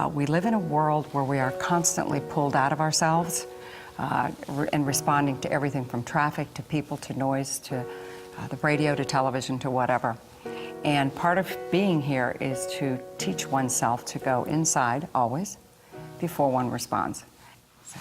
We live in a world where we are constantly pulled out of ourselves and responding to everything from traffic to people to noise to the radio to television to whatever. And part of being here is to teach oneself to go inside always before one responds. So.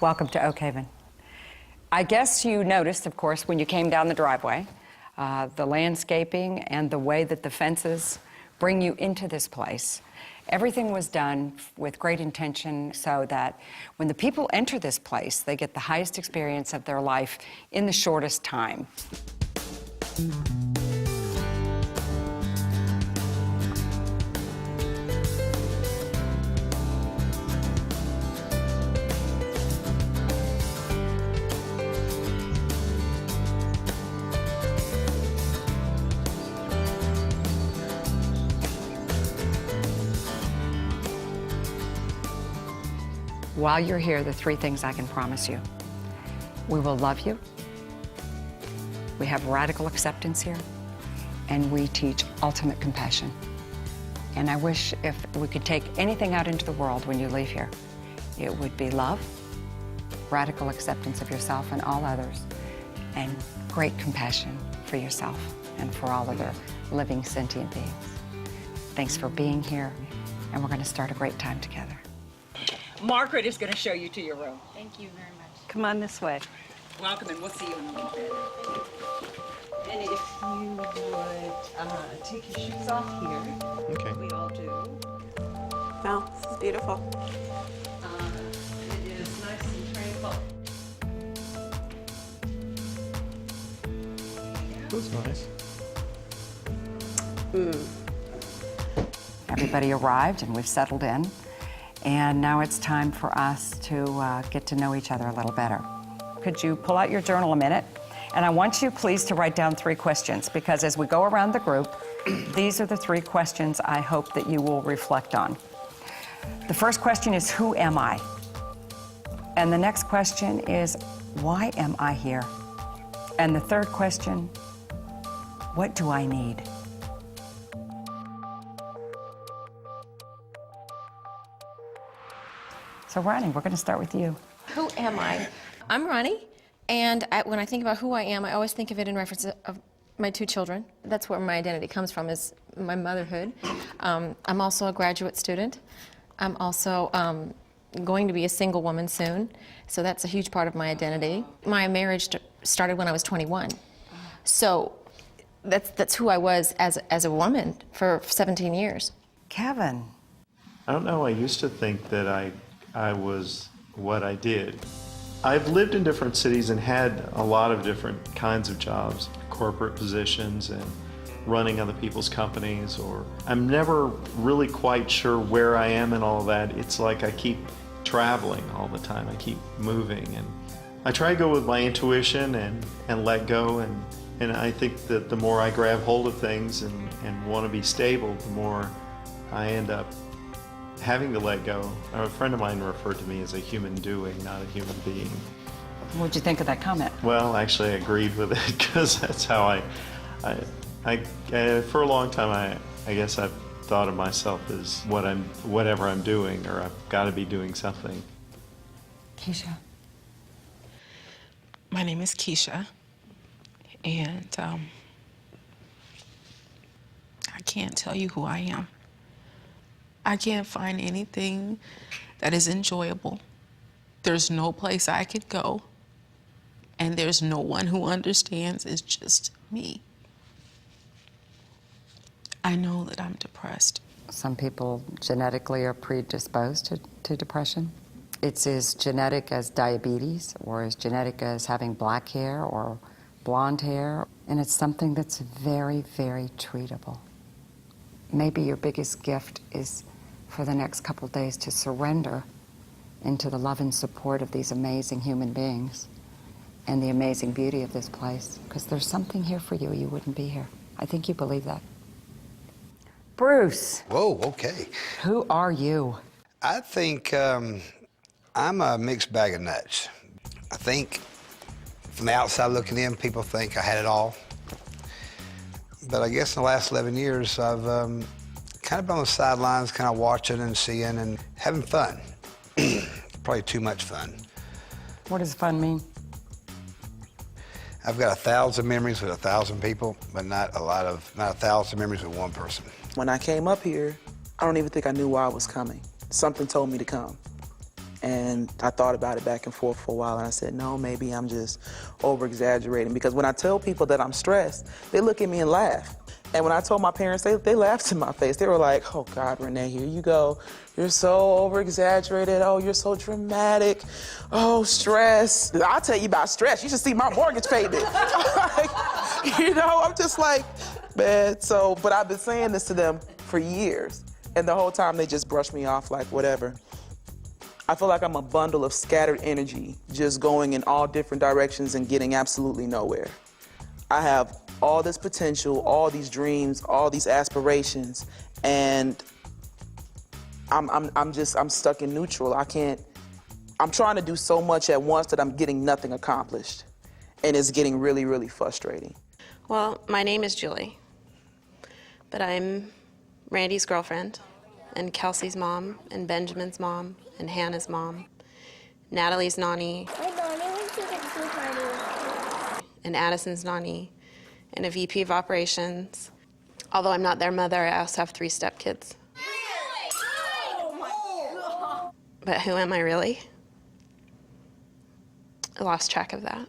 Welcome to Oak Haven. I guess you noticed, of course, when you came down the driveway, the landscaping and the way that the fences bring you into this place. Everything was done with great intention so that when the people enter this place, they get the highest experience of their life in the shortest time. While you're here, the three things I can promise you. We will love you. We have radical acceptance here. And we teach ultimate compassion. And I wish if we could take anything out into the world when you leave here, it would be love, radical acceptance of yourself and all others, and great compassion for yourself and for all other living sentient beings. Thanks for being here, and we're going to start a great time together. Margaret is going to show you to your room. Thank you very much. Come on this way. Welcome, and we'll see you in a minute. And if you would take your shoes off here. Okay. We all do. Wow, this is beautiful. It is nice and tranquil. That's nice. Everybody arrived and we've settled in. And now it's time for us to get to know each other a little better. Could you pull out your journal a minute? And I want you, please, to write down 3 questions, because as we go around the group, these are the 3 questions I hope that you will reflect on. The first question is, who am I? And the next question is, why am I here? And the third question, what do I need? So Ronnie, we're going to start with you. Who am I? I'm Ronnie, and when I think about who I am, I always think of it in reference of my 2 children. That's where my identity comes from, is my motherhood. I'm also a graduate student. I'm also going to be a single woman soon, so that's a huge part of my identity. My marriage started when I was 21, so that's who I was as a woman for 17 years. Kevin. I don't know, I used to think that I was what I did. I've lived in different cities and had a lot of different kinds of jobs, corporate positions and running other people's companies, or I'm never really quite sure where I am in all of that. It's like I keep traveling all the time. I keep moving, and I try to go with my intuition and let go, and I think that the more I grab hold of things and want to be stable, the more I end up having to let go. A friend of mine referred to me as a human doing, not a human being. What'd you think of that comment? Well, actually, I agreed with it, because that's how for a long time, I guess I've thought of myself as whatever I'm doing, or I've got to be doing something. Keisha. My name is Keisha, and I can't tell you who I am. I can't find anything that is enjoyable. There's no place I could go, and there's no one who understands. It's just me. I know that I'm depressed. Some people genetically are predisposed to depression. It's as genetic as diabetes, or as genetic as having black hair or blonde hair, and it's something that's very, very treatable. Maybe your biggest gift is for the next couple days to surrender into the love and support of these amazing human beings and the amazing beauty of this place, because there's something here for you or you wouldn't be here. I think you believe that. Bruce. Whoa, okay. Who are you? I think I'm a mixed bag of nuts. I think from the outside looking in, people think I had it all. But I guess in the last 11 years, I've kind of been on the sidelines, kind of watching and seeing and having fun. Probably too much fun. What does fun mean? I've got 1,000 memories with 1,000 people, but not 1,000 memories with one person. When I came up here, I don't even think I knew why I was coming. Something told me to come. And I thought about it back and forth for a while, and I said, no, maybe I'm just over-exaggerating. Because when I tell people that I'm stressed, they look at me and laugh. And when I told my parents, they laughed in my face. They were like, oh, God, Renae, here you go. You're so over-exaggerated. Oh, you're so dramatic. Oh, stress. I'll tell you about stress. You should see my mortgage payment. You know, I'm just like, man. So, but I've been saying this to them for years. And the whole time they just brush me off like whatever. I feel like I'm a bundle of scattered energy, just going in all different directions and getting absolutely nowhere. I have all this potential, all these dreams, all these aspirations, and I'm stuck in neutral. I'm trying to do so much at once that I'm getting nothing accomplished, and it's getting really, really frustrating. Well, my name is Julie, but I'm Randy's girlfriend, and Kelsey's mom, and Benjamin's mom, and Hannah's mom, Natalie's nanny, and Addison's nanny, and a VP of operations. Although I'm not their mother, I also have 3 stepkids. But who am I really? I lost track of that.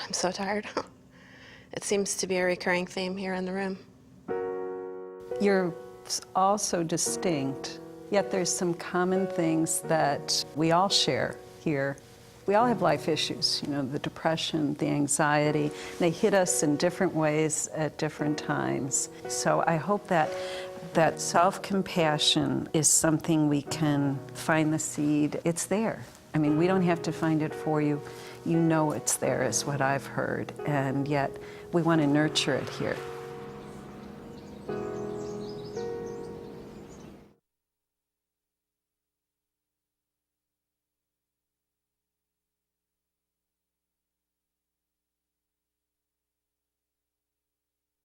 I'm so tired. It seems to be a recurring theme here in the room. You're all so distinct, yet there's some common things that we all share here. We all have life issues, you know, the depression, the anxiety. They hit us in different ways at different times. So I hope that self-compassion is something we can find the seed. It's there. I mean, we don't have to find it for you. You know it's there, is what I've heard. And yet we want to nurture it here.